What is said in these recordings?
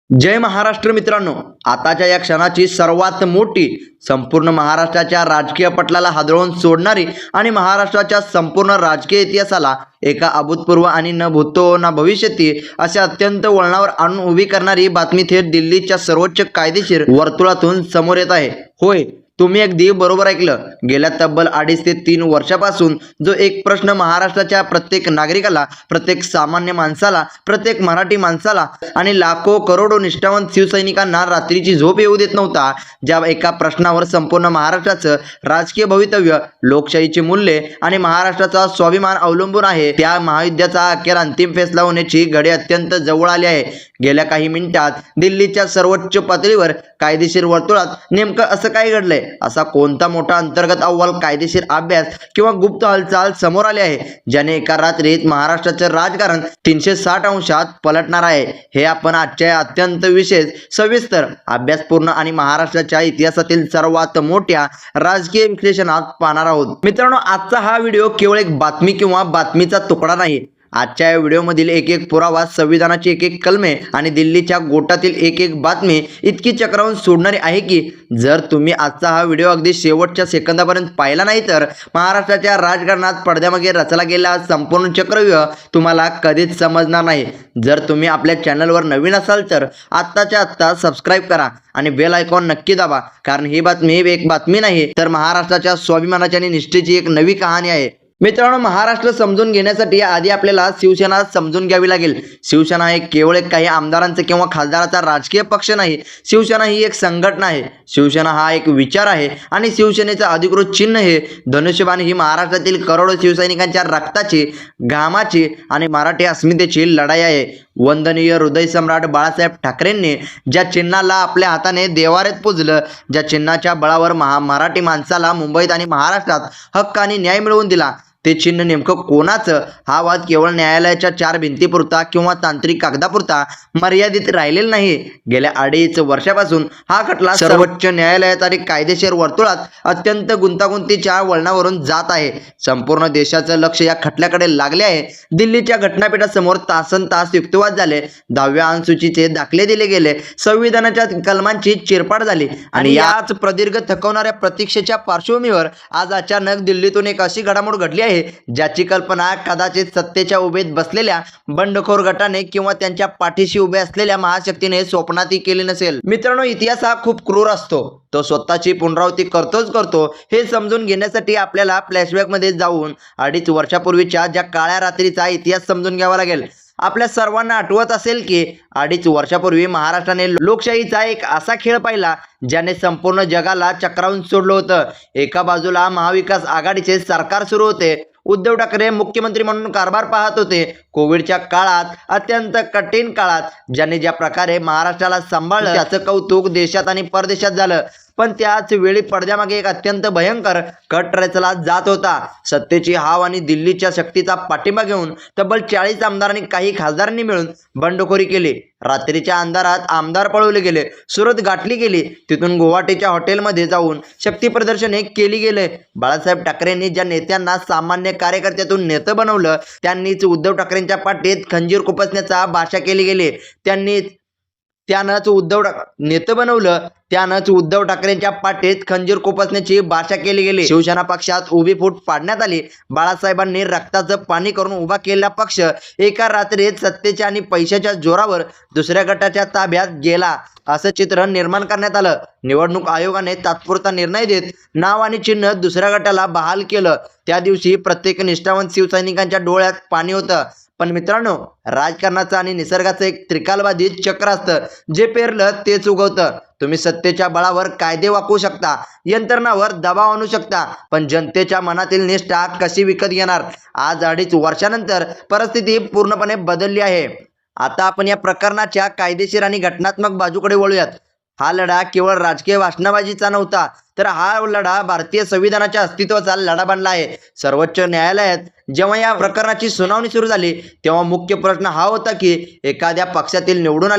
जय महाराष्ट्र मित्रांनो, आताच्या या क्षणाची सर्वात मोठी संपूर्ण महाराष्ट्राच्या राजकीय पटलाला हादरवून सोडणारी आणि महाराष्ट्राच्या संपूर्ण राजकीय इतिहासाला एका अभूतपूर्व आणि न भूतो ना भविष्यती अशा अत्यंत वळणावर आणून उभी करणारी बातमी थेट दिल्लीच्या सर्वोच्च कायदेशीर वर्तुळातून समोर येत आहे. होय, तुम्ही अगदी बरोबर ऐकलं. गेल्या तब्बल 2.5 ते 3 वर्षापासून जो एक प्रश्न महाराष्ट्राच्या प्रत्येक नागरिकाला, प्रत्येक सामान्य माणसाला, प्रत्येक मराठी माणसाला आणि लाखो करोडो निष्ठावंत शिवसैनिकांना रात्रीची झोप येऊ देत नव्हता, ज्या एका प्रश्नावर संपूर्ण महाराष्ट्राचं राजकीय भवितव्य, लोकशाहीची मूल्ये आणि महाराष्ट्राचा स्वाभिमान अवलंबून आहे, त्या महायुद्धाचा अखेर अंतिम फैसला होण्याची घडी अत्यंत जवळ आली आहे. गेल्या काही मिनिटात दिल्लीच्या सर्वोच्च पातळीवर कायदेशीर वर्तुळात नेमकं असं काय घडलंय? असा कोणता मोठा अंतर्गत अहवाल, कायदेशीर अभ्यास किंवा गुप्त हालचाल समोर आली आहे, ज्याने एका रात्रीत महाराष्ट्राचं राजकारण 360 अंशात पलटणार आहे? हे आपण आजच्या अत्यंत विशेष, सविस्तर, अभ्यासपूर्ण आणि महाराष्ट्राच्या इतिहासातील सर्वात मोठ्या राजकीय विश्लेषणात पाहणार आहोत. मित्रांनो, आजचा हा व्हिडिओ केवळ एक बातमी किंवा बातमीचा तुकडा नाही. आजच्या या व्हिडिओमधील एक एक पुरावा, संविधानाची एक एक कलमे आणि दिल्लीच्या गोटातील एक एक बातमी इतकी चक्रावून सोडणारी आहे की जर तुम्ही आजचा हा व्हिडिओ अगदी शेवटच्या सेकंदापर्यंत पाहिला नाही तर महाराष्ट्राच्या राजकारणात पडद्यामागे रचला गेलेला संपूर्ण चक्रव्यूह तुम्हाला कधीच समजणार नाही. जर तुम्ही आपल्या चॅनलवर नवीन असाल तर आत्ताच्या आत्ता सबस्क्राईब करा आणि बेल आयकॉन नक्की दाबा, कारण ही बातमी एक बातमी नाही तर महाराष्ट्राच्या स्वाभिमानाची आणि निष्ठेची एक नवी कहाणी आहे. मित्रांनो, महाराष्ट्र समजून घेण्यासाठी आधी आपल्याला शिवसेना समजून घ्यावी लागेल. शिवसेना हे केवळ एक काही आमदारांचा किंवा खासदाराचा राजकीय पक्ष नाही. शिवसेना ही एक संघटना आहे. शिवसेना हा एक विचार आहे आणि शिवसेनेचं अधिकृत चिन्ह हे धनुष्यबाण. ही महाराष्ट्रातील करोडो शिवसैनिकांच्या रक्ताची, घामाची आणि मराठी अस्मितेची लढाई आहे. वंदनीय हृदय सम्राट बाळासाहेब ठाकरेंनी ज्या चिन्हाला आपल्या हाताने देवाऱ्यात पुजलं, ज्या चिन्हाच्या बळावर मराठी माणसाला मुंबईत आणि महाराष्ट्रात हक्क आणि न्याय मिळवून दिला, ते चिन्ह नेमकं कोणाचं? हा वाद केवळ न्यायालयाच्या 4 भिंतीपुरता किंवा तांत्रिक कागदापुरता मर्यादित राहिलेला नाही. गेल्या 2.5 वर्षापासून हा खटला सर्वोच्च न्यायालयात आणि कायदेशीर वर्तुळात अत्यंत गुंतागुंतीच्या वळणावरून जात आहे. संपूर्ण देशाचं लक्ष या खटल्याकडे लागले आहे. दिल्लीच्या घटनापीठासमोर तासनतास युक्तिवाद झाले, 10व्या अनुसूचीचे दाखले दिले गेले, संविधानाच्या कलमांची चिरपाड झाली आणि याच प्रदीर्घ थकवणाऱ्या प्रतीक्षेच्या पार्श्वभूमीवर आज अचानक दिल्लीतून एक अशी घडामोड घडली आहे ज्याची कल्पना कदाचित सत्तेच्या उभेत बसलेल्या बंडखोर गटाने किंवा त्यांच्या पाठीशी उभे असलेल्या महाशक्तीने स्वप्नातही केली नसेल. मित्रांनो, इतिहास हा खूप क्रूर असतो. तो स्वतःची पुनरावृत्ती करतोच करतो. हे समजून घेण्यासाठी आपल्याला फ्लॅशबॅकमध्ये जाऊन 2.5 वर्षापूर्वीच्या ज्या काळ्या रात्रीचा इतिहास समजून घ्यावा लागेल. आपल्या सर्वांना आठवत असेल की 2.5 वर्षापूर्वी महाराष्ट्राने लोकशाहीचा एक असा खेळ पाहिला ज्याने संपूर्ण जगाला चक्रावून सोडलं होतं. एका बाजूला महाविकास आघाडीचे सरकार सुरू होते. उद्धव ठाकरे मुख्यमंत्री म्हणून कारभार पाहत होते. कोविडच्या काळात, अत्यंत कठीण काळात ज्यांनी ज्या प्रकारे महाराष्ट्राला सांभाळलं त्याचं कौतुक देशात आणि परदेशात झालं. पण त्याच वेळी पडद्यामागे एक अत्यंत भयंकर कट रचला जात होता. सत्तेची हाव आणि दिल्लीच्या शक्तीचा पाठिंबा घेऊन तब्बल 40 आमदारांनी, काही खासदारांनी मिळून बंडखोरी केली. रात्रीच्या अंधारात आमदार पळवले गेले, सुरत गाठली गेली, तिथून गुवाहाटीच्या हॉटेलमध्ये जाऊन शक्ती प्रदर्शने केली गेले. बाळासाहेब ठाकरेंनी ज्या नेत्यांना सामान्य कार्यकर्त्यातून नेतं बनवलं त्यांनीच उद्धव ठाकरेंच्या पाठीत खंजीर खुपसण्याचा भाषा केली गेली. त्यानंच उद्धव ठाकरेंच्या पाठीत खंजीर खुपसण्याची भाषा केली गेली. शिवसेना पक्षात उभी फूट पाडण्यात आली. बाळासाहेबांनी रक्ताचं पाणी करून उभा केलेला पक्ष एका रात्रीत सत्तेच्या आणि पैशाच्या जोरावर दुसऱ्या गटाच्या ताब्यात गेला, असं चित्र निर्माण करण्यात आलं. निवडणूक आयोगाने तात्पुरता निर्णय देत नाव आणि चिन्ह दुसऱ्या गटाला बहाल केलं. त्या दिवशी प्रत्येक निष्ठावंत शिवसैनिकांच्या डोळ्यात पाणी होतं. पण मित्रांनो, राजकारणाचं आणि निसर्गाचं एक त्रिकालबाधित चक्र असतं. जे पेरलं तेच उगवतं. तुम्ही सत्तेच्या बळावर कायदे वाकवू शकता, यंत्रणावर दबाव आणू शकता, पण जनतेच्या मनातील निष्ठा कशी विकत घेणार? आज 2.5 वर्षानंतर परिस्थिती पूर्णपणे बदलली आहे. आता आपण या प्रकरणाच्या कायदेशीर आणि घटनात्मक बाजूकडे वळूयात. हा लढा केवळ राजकीय भाषणाबाजीचा नव्हता, तर हा लढा भारतीय संविधानाच्या अस्तित्वाचा लढा बनला आहे. सर्वोच्च न्यायालयात जेव्हा या प्रकरणाची सुनावणी सुरू झाली तेव्हा मुख्य प्रश्न हा होता की एखाद्या पक्षातील निवडून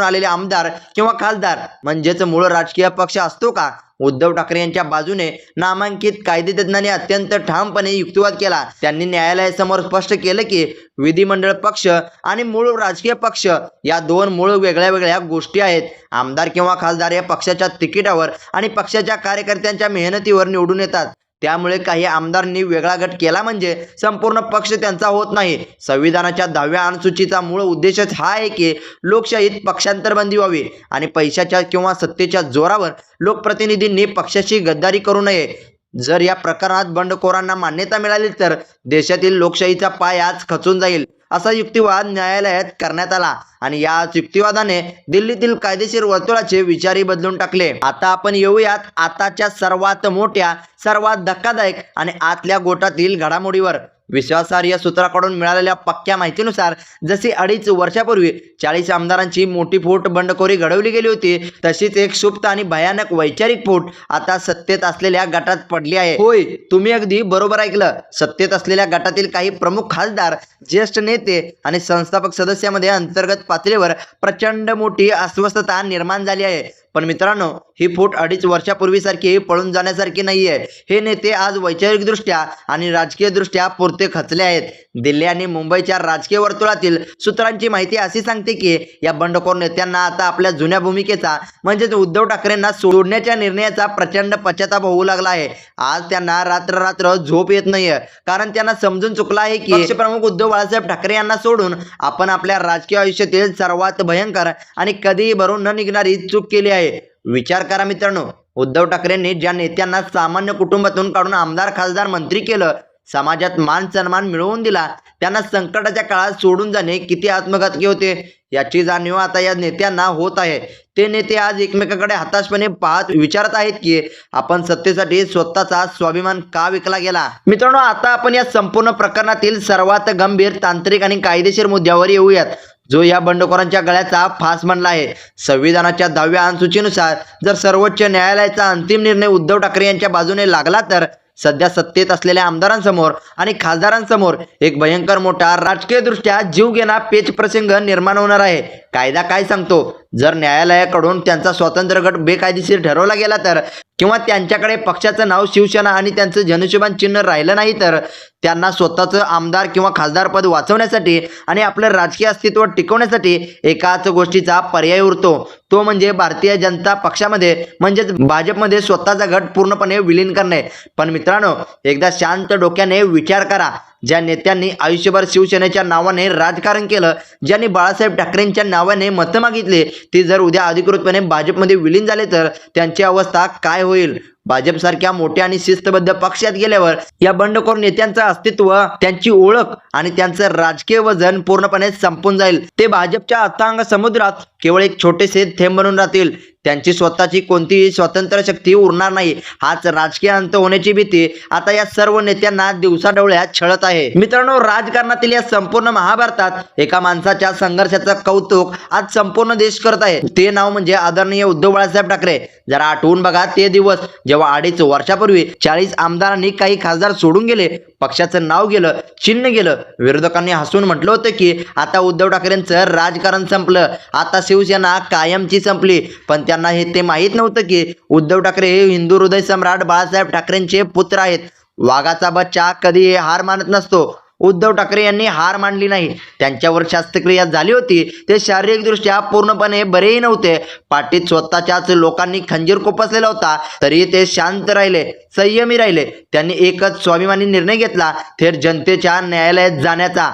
आलेले आमदार किंवा खासदार म्हणजेच मूळ राजकीय पक्ष असतो का? उद्धव ठाकरे यांच्या बाजूने नामांकित कायदेतज्ञांनी अत्यंत ठामपणे युक्तिवाद केला. त्यांनी न्यायालयासमोर स्पष्ट केलं की विधिमंडळ पक्ष आणि मूळ राजकीय पक्ष या दोन मूळ वेगळ्या वेगळ्या गोष्टी आहेत. आमदार किंवा खासदार या पक्षाच्या तिकिटावर आणि पक्षाच्या कार्यकर्त्यांच्या मेहनतीवर निवडून येतात. त्यामुळे काही आमदारांनी वेगळा गट केला म्हणजे संपूर्ण पक्ष त्यांचा होत नाही. संविधानाच्या 10व्या अनुसूचीचा मूळ उद्देशच हा आहे की लोकशाहीत पक्षांतरबंदी व्हावी आणि पैशाच्या किंवा सत्तेच्या जोरावर लोकप्रतिनिधींनी पक्षाची गद्दारी करू नये. जर या प्रकरणात बंडखोरांना मान्यता मिळाली तर देशातील लोकशाहीचा पाय आज खचून जाईल, असा युक्तिवाद न्यायालयात करण्यात आला आणि या युक्तिवादाने दिल्लीतील कायदेशीर वर्तुळाचे विचारही बदलून टाकले. आता आपण येऊयात आताच्या सर्वात मोठ्या, सर्वात धक्कादायक आणि आतल्या गोटातील घडामोडीवर. विश्वासार्ह सूत्राकडून मिळालेल्या पक्क्या माहितीनुसार जशी 2.5 वर्षापूर्वी 40 आमदारांची मोठी फूट बंडखोरी घडवली गेली होती, तशीच एक सुप्त आणि भयानक वैचारिक फूट आता सत्तेत असलेल्या गटात पडली आहे. होय, तुम्ही अगदी बरोबर ऐकलं. सत्तेत असलेल्या गटातील काही प्रमुख खासदार, ज्येष्ठ नेते आणि संस्थापक सदस्यामध्ये अंतर्गत पातळीवर प्रचंड मोठी अस्वस्थता निर्माण झाली आहे. पण मित्रांनो, ही फूट 2.5 वर्षापूर्वीसारखी पळून जाण्यासारखी नाहीये. हे नेते आज वैचारिकदृष्ट्या आणि राजकीयदृष्ट्या पुरते खचले आहेत. दिल्ली आणि मुंबईच्या राजकीय वर्तुळातील सूत्रांची माहिती अशी सांगते की या बंडखोर नेत्यांना आता आपल्या जुन्या भूमिकेचा म्हणजेच उद्धव ठाकरेंना सोडण्याच्या निर्णयाचा प्रचंड पश्चाताप होऊ लागला आहे. आज त्यांना रात्र झोप येत नाहीये, कारण त्यांना समजून चुकलं आहे की पक्षप्रमुख उद्धव बाळासाहेब ठाकरे यांना सोडून आपण आपल्या राजकीय आयुष्यातील सर्वात भयंकर आणि कधीही भरून न निघणारी चूक केली आहे. विचार करा मित्रांनो, उद्धव ठाकरेंनी ज्या नेत्यांना सामान्य कुटुंबातून काढून आमदार, खासदार, मंत्री केलं, समाजात मान सन्मान मिळवून दिला, त्यांना संकटाच्या काळात सोडून जाणे किती आत्मघातकी होते याची जाणीव आता या नेत्यांना होत आहे. ते नेते आज एकमेकांकडे हताशपणे पाहत विचारत आहेत की आपण सत्तेसाठी स्वतःचा स्वाभिमान का विकला गेला. मित्रांनो, आता आपण या संपूर्ण प्रकरणातील सर्वात गंभीर तांत्रिक आणि कायदेशीर मुद्द्यावर येऊयात, जो या बंडखोरांच्या गळ्याचा फास बनला आहे. संविधानाच्या 10व्या अनुसूचीनुसार जर सर्वोच्च न्यायालयाचा अंतिम निर्णय उद्धव ठाकरे यांच्या बाजूने लागला तर सध्या सत्तेत असलेल्या आमदारांसमोर आणि खासदारांसमोर एक भयंकर मोठा राजकीयदृष्ट्या जीवघेणा पेच प्रसंग निर्माण होणार आहे. कायदा काय सांगतो? जर न्यायालयाकडून त्यांचा स्वतंत्र गट बेकायदेशीर ठरवला गेला तर, किंवा त्यांच्याकडे पक्षाचं नाव शिवसेना आणि त्यांचं धनुष्यबाण चिन्ह राहिलं नाही तर, त्यांना स्वतःचं आमदार किंवा खासदार पद वाचवण्यासाठी आणि आपलं राजकीय अस्तित्व टिकवण्यासाठी एकाच गोष्टीचा पर्याय उरतो, तो म्हणजे भारतीय जनता पक्षामध्ये म्हणजेच भाजपमध्ये स्वतःचा गट पूर्णपणे विलीन करणे. पण मित्रांनो, एकदा शांत डोक्याने विचार करा. ज्या नेत्यांनी आयुष्यभर शिवसेनेच्या नावाने राजकारण केलं, ज्यांनी बाळासाहेब ठाकरेंच्या नावाने मतं मागितली, ती जर उद्या अधिकृतपणे भाजपमध्ये विलीन झाले तर त्यांची अवस्था काय होईल? भाजपसारख्या मोठ्या आणि शिस्तबद्ध पक्षात गेल्यावर या बंडखोर नेत्यांचं अस्तित्व, त्यांची ओळख आणि त्यांचं राजकीय वजन पूर्णपणे संपून जाईल. ते भाजपच्या अथांग समुद्रात केवळ एक छोटेसे थेंब बनून राहतील. त्यांची स्वतःची कोणतीही स्वतंत्र शक्ती उरणार नाही. हाच राजकीय अंत होण्याची भीती आता या सर्व नेत्यांना दिवसाढवळ्यात छळत आहे. मित्रांनो, राजकारणातील या संपूर्ण महाभारतात एका माणसाच्या संघर्षाचं कौतुक आज संपूर्ण देश करत आहे. ते नाव म्हणजे आदरणीय उद्धव बाळासाहेब ठाकरे. जरा आठवून बघा ते दिवस जेव्हा 2.5 वर्षापूर्वी 40 आमदारांनी काही खासदार सोडून गेले, पक्षाचं नाव गेलं, चिन्ह गेलं. विरोधकांनी हसून म्हटलं होतं की आता उद्धव ठाकरेंचं राजकारण संपलं, आता शिवसेना कायमची संपली. पण त्यांना हे ते माहीत नव्हतं की उद्धव ठाकरे हे हिंदू हृदय सम्राट बाळासाहेब ठाकरेंचे पुत्र आहेत. वाघाचा बच्चा कधी हार मानत नसतो. उद्धव ठाकरे यांनी हार मानली नाही. त्यांच्यावर शस्त्रक्रिया झाली होती. ते शारीरिकदृष्ट्या पूर्णपणे बरेही नव्हते. पाठीत स्वतःच्याच लोकांनी खंजीर खुपसलेला होता, तरी ते शांत राहिले, संयमी राहिले. त्यांनी एकच स्वाभिमानी निर्णय घेतला, थेट जनतेच्या न्यायालयात जाण्याचा.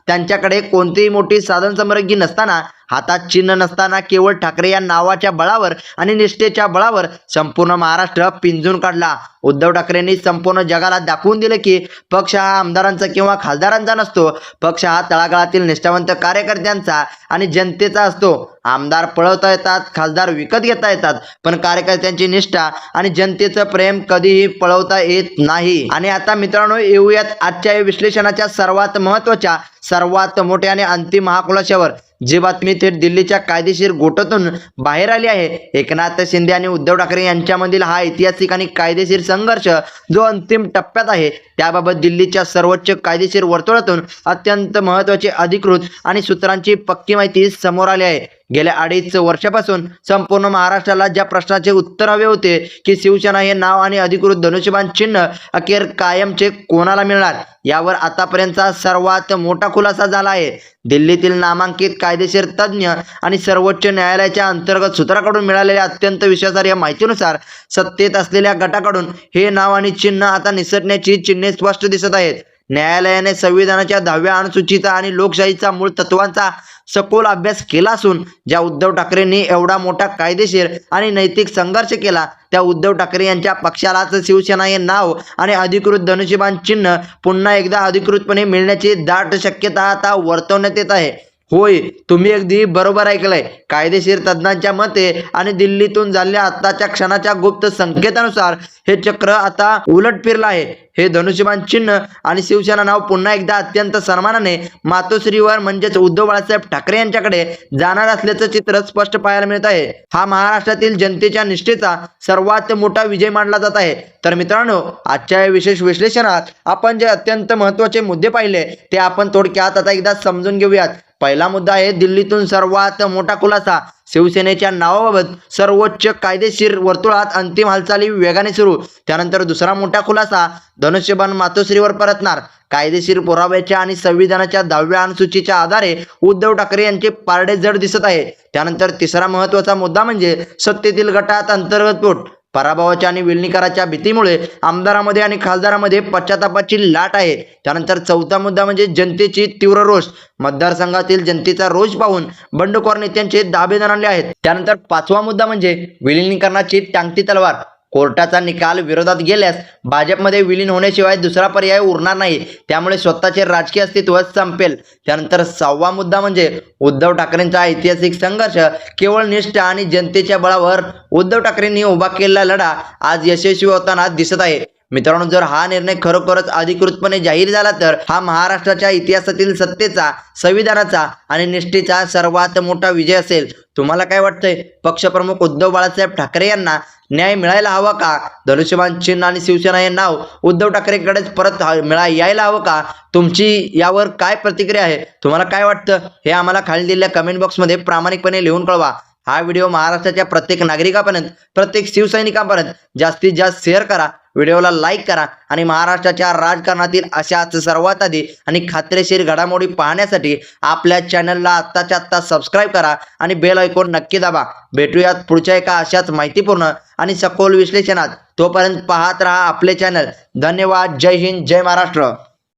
त्यांच्याकडे कोणतीही मोठी साधन सामग्री नसताना, हातात चिन्ह नसताना, केवळ ठाकरे या नावाच्या बळावर आणि निष्ठेच्या बळावर संपूर्ण महाराष्ट्र पिंजून काढला. उद्धव ठाकरेंनी संपूर्ण जगाला दाखवून दिले की पक्ष हा आमदारांचा किंवा खासदारांचा नसतो. पक्ष हा तळागाळातील निष्ठावंत कार्यकर्त्यांचा आणि जनतेचा असतो. आमदार पळवता येतात, खासदार विकत घेता येतात, पण कार्यकर्त्यांची निष्ठा आणि जनतेचं प्रेम कधीही पळवता येत नाही. आणि आता मित्रांनो, येऊयात आजच्या या विश्लेषणाच्या सर्वात महत्त्वाच्या, सर्वात मोठ्या आणि अंतिम महाखुलाशावर. जी बातमी थेट दिल्लीच्या कायदेशीर गोटातून बाहेर आली आहे. एकनाथ शिंदे आणि उद्धव ठाकरे यांच्यामधील हा ऐतिहासिक आणि कायदेशीर संघर्ष जो अंतिम टप्प्यात आहे, त्याबाबत दिल्लीच्या सर्वोच्च कायदेशीर वर्तुळातून अत्यंत महत्त्वाची अधिकृत आणि सूत्रांची पक्की माहिती समोर आली आहे. गेल्या 2.5 वर्षापासून संपूर्ण महाराष्ट्राला ज्या प्रश्नाचे उत्तर हवे होते की शिवसेना हे नाव आणि अधिकृत धनुष्यबाण चिन्ह अखेर कायमचे कोणाला मिळणार, यावर आतापर्यंतचा सर्वात मोठा खुलासा झाला आहे. दिल्लीतील नामांकित कायदेशीर तज्ज्ञ आणि सर्वोच्च न्यायालयाच्या अंतर्गत सूत्राकडून मिळालेल्या अत्यंत विश्वासार्ह माहितीनुसार सत्तेत असलेल्या गटाकडून हे नाव आणि चिन्ह आता निसटण्याची चिन्हे स्पष्ट दिसत आहेत. न्यायालयाने संविधानाच्या 10व्या अनुसूचीचा आणि लोकशाहीचा मूळ तत्वांचा सखोल अभ्यास केला असून ज्या उद्धव ठाकरेंनी एवढा मोठा कायदेशीर आणि नैतिक संघर्ष केला त्या उद्धव ठाकरे यांच्या पक्षालाच शिवसेना हे नाव आणि अधिकृत धनुष्यबाण चिन्ह पुन्हा एकदा अधिकृतपणे मिळण्याची दाट शक्यता आता वर्तवण्यात येत आहे. होय, तुम्ही अगदी बरोबर ऐकलंय. कायदेशीर तज्ज्ञांच्या मते आणि दिल्लीतून झालेल्या आत्ताच्या क्षणाच्या गुप्त संकेतानुसार हे चक्र आता उलट फिरलं आहे. हे धनुष्यबाण चिन्ह आणि शिवसेना नाव पुन्हा एकदा अत्यंत सन्मानाने मातोश्रीवर म्हणजेच उद्धव बाळासाहेब ठाकरे यांच्याकडे जाणार असल्याचं चित्र स्पष्ट पाहायला मिळत आहे. हा महाराष्ट्रातील जनतेच्या निष्ठेचा सर्वात मोठा विजय मानला जात आहे. तर मित्रांनो, आजच्या या विशेष विश्लेषणात आपण जे अत्यंत महत्त्वाचे मुद्दे पाहिले ते आपण थोडक्यात आता एकदा समजून घेऊयात. पहिला मुद्दा आहे दिल्लीतून सर्वात मोठा खुलासा. शिवसेनेच्या नावाबाबत सर्वोच्च कायदेशीर वर्तुळात अंतिम हालचाली वेगाने सुरू. त्यानंतर दुसरा मोठा खुलासा, धनुष्यबाण मातोश्रीवर परतणार. कायदेशीर पुराव्याच्या आणि संविधानाच्या 10व्या अनुसूचीच्या आधारे उद्धव ठाकरे यांचे पारडे जड दिसत आहे. त्यानंतर तिसरा महत्त्वाचा मुद्दा म्हणजे सत्तेतील गटात अंतर्गत फूट. पराभवाच्या आणि विलिनीकराच्या भीतीमुळे आमदारांमध्ये आणि खासदारांमध्ये पश्चातापाची लाट आहे. त्यानंतर चौथा मुद्दा म्हणजे जनतेची तीव्र रोष. मतदारसंघातील जनतेचा रोष पाहून बंडखोर नेत्यांचे दाबे जाणले आहेत. त्यानंतर पाचवा मुद्दा म्हणजे विलिनीकरणाची टांगती तलवार. कोर्टाचा निकाल विरोधात गेल्यास भाजपमध्ये विलीन होण्याशिवाय दुसरा पर्याय उरणार नाही. त्यामुळे स्वतःचे राजकीय अस्तित्व संपेल. त्यानंतर सहावा मुद्दा म्हणजे उद्धव ठाकरेंचा ऐतिहासिक संघर्ष. केवळ निष्ठा आणि जनतेच्या बळावर उद्धव ठाकरेंनी उभा केलेला लढा आज यशस्वी होताना दिसत आहे. मित्रांनो, जर हा निर्णय खरोखरच अधिकृतपणे जाहीर झाला तर हा महाराष्ट्राच्या इतिहासातील सत्तेचा, संविधानाचा आणि निष्ठेचा सर्वात मोठा विजय असेल. तुम्हाला काय वाटतंय? पक्षप्रमुख उद्धव बाळासाहेब ठाकरे यांना न्याय मिळायला हवा का? धनुष्यबाण चिन्ह आणि शिवसेना हे नाव उद्धव ठाकरेकडेच परत यायला हवं का? तुमची यावर काय प्रतिक्रिया आहे? तुम्हाला काय वाटतं हे आम्हाला खाली दिलेल्या कमेंट बॉक्समध्ये प्रामाणिकपणे लिहून कळवा. हा व्हिडिओ महाराष्ट्राच्या प्रत्येक नागरिकापर्यंत, प्रत्येक शिवसैनिकांपर्यंत जास्तीत जास्त शेअर करा. व्हिडिओला लाईक करा आणि महाराष्ट्राच्या राजकारणातील अशाच सर्वात आधी आणि खात्रीशीर घडामोडी पाहण्यासाठी आपल्या चॅनलला आत्ताच्या आत्ता सबस्क्राईब करा आणि बेल आयकॉन नक्की दाबा. भेटूयात पुढच्या एका अशाच माहितीपूर्ण आणि सखोल विश्लेषणात. तोपर्यंत पाहत रहा आपले चॅनल. धन्यवाद. जय हिंद, जय महाराष्ट्र.